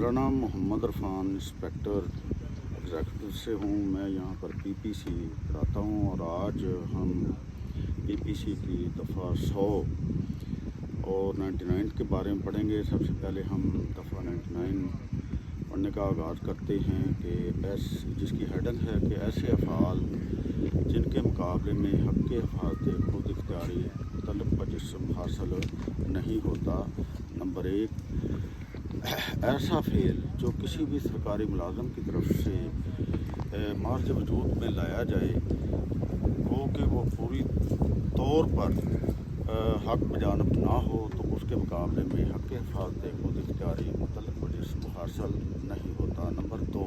मेरा नाम Mohammad Irfan inspector executive से हूँ। मैं यहाँ पर पीपीसी पढ़ाता हूँ और आज हम पीपीसी की दफ़ा 100 और 99 के बारे में पढ़ेंगे। सबसे पहले हम दफ़ा 99 पढ़ने का आगाज़ करते हैं कि जिसकी हेडिंग है कि ऐसे अफ़आल जिनके मुकाबले में हक़ हिफाज़त खुद इख्तियारी तलब का जिस्म हासिल नहीं होता। नंबर 1, ऐसा फेल जो किसी भी सरकारी मुलाजम की तरफ से मार्ज वजूद में लाया जाए वो कि वो पूरी तौर पर हक़ बजानब ना हो तो उसके मुकाबले में हक़ हिफाज़त खुद इख्तियारी मुतल्लक़ जिस्म हासिल नहीं होता। नंबर 2,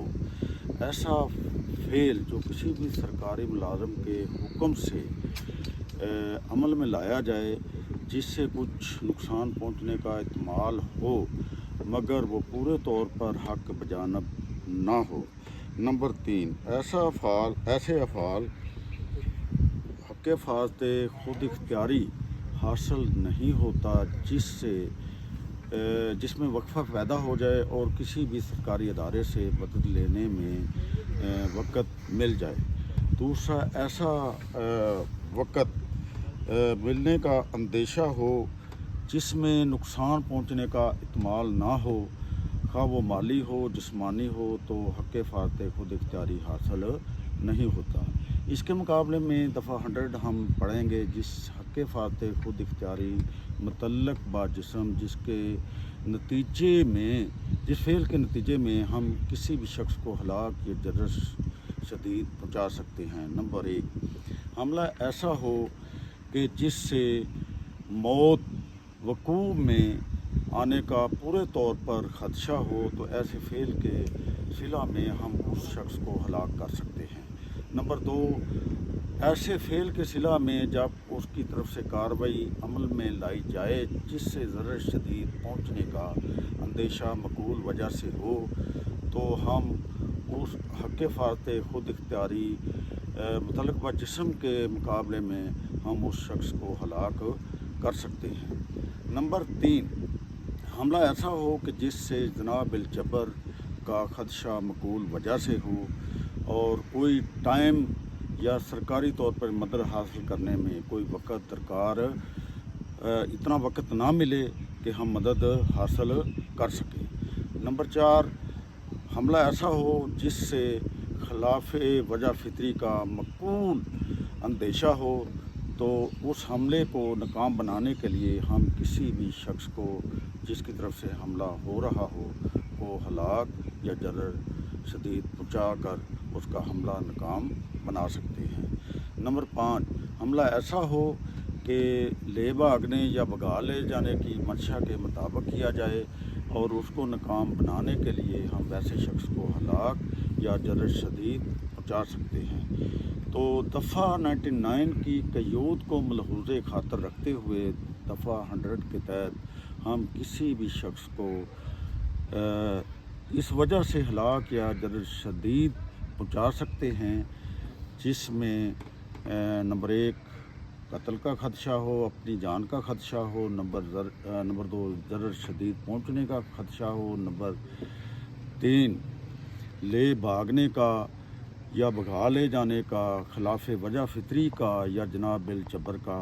ऐसा फेल जो किसी भी सरकारी मुलाजम के हुक्म से अमल में लाया जाए जिससे कुछ नुकसान पहुँचने का एहतमाल हो मगर वो पूरे तौर पर हक़ बजानब ना हो। नंबर 3, ऐसे अफ़आल हक़ हिफाज़त खुद इख्तियारी हासिल नहीं होता जिसमें वक्फ़ा पैदा हो जाए और किसी भी सरकारी अदारे से मदद लेने में वक़्त मिल जाए। दूसरा, ऐसा वक़्त मिलने का अंदेशा हो जिसमें नुकसान पहुंचने का एहतमाल ना हो, खा वो माली हो जिस्मानी हो, तो हक़ हिफाज़त खुद इख्तियारी हासिल नहीं होता। इसके मुकाबले में दफ़ा 100 हम पढ़ेंगे जिस हक़ हिफाज़त खुद इख्तियारी मुतल्लक़ बा जिस्म जिस फेल के नतीजे में हम किसी भी शख्स को हलाक या ज़रर शदीद पहुँचा सकते हैं। नंबर 1, हमला ऐसा हो कि जिससे मौत वक़ू में आने का पूरे तौर पर ख़दशा हो तो ऐसे फेल के सिला में हम उस शख्स को हलाक कर सकते हैं। नंबर 2, ऐसे फेल के सिला में जब उसकी तरफ से कार्रवाई अमल में लाई जाए जिससे ज़रर शदीद पहुँचने का अंदेशा मक़बूल वजह से हो तो हम उस हक़ हिफाज़त खुद इख्तियारी मुतल्लक़ जिस्म के मुकाबले में हम उस शख्स को हलाक कर सकते हैं। नंबर 3, हमला ऐसा हो कि जिससे जना बिल जबर का ख़दशा मक़बूल वजह से हो और कोई टाइम या सरकारी तौर पर मदद हासिल करने में कोई वक़्त दरकार इतना वक़्त ना मिले कि हम मदद हासिल कर सकें। नंबर 4, हमला ऐसा हो जिससे खिलाफ वजह फितरी का मक़बूल अंदेशा हो तो उस हमले को नाकाम बनाने के लिए हम किसी भी शख्स को जिसकी तरफ से हमला हो रहा हो को हलाक या ज़रर शदीद पहुँचा कर उसका हमला नाकाम बना सकते हैं। नंबर 5, हमला ऐसा हो कि ले भागने या भगा ले जाने की मंशा के मुताबिक किया जाए और उसको नाकाम बनाने के लिए हम वैसे शख्स को हलाक या ज़रर शदीद पहुँचा सकते हैं। तो दफ़ा 99 की क़ैद को मलहूज़े खातर रखते हुए दफ़ा 100 के तहत हम किसी भी शख्स को इस वजह से हलाक या ज़रर शदीद पहुँचा सकते हैं जिसमें नंबर 1, कत्ल का ख़दशा हो, अपनी जान का ख़दशा हो। नंबर 2, ज़रर शदीद पहुँचने का ख़दशा हो। नंबर 3, ले भागने का या भगा ले जाने का, खिलाफ वजह फितरी का या जनाब बिल जबर का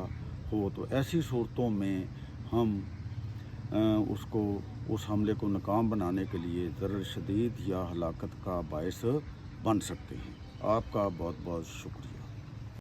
हो तो ऐसी सूरतों में हम उस हमले को नाकाम बनाने के लिए ज़रर शदीद या हलाकत का बायस बन सकते हैं। आपका बहुत बहुत शुक्रिया।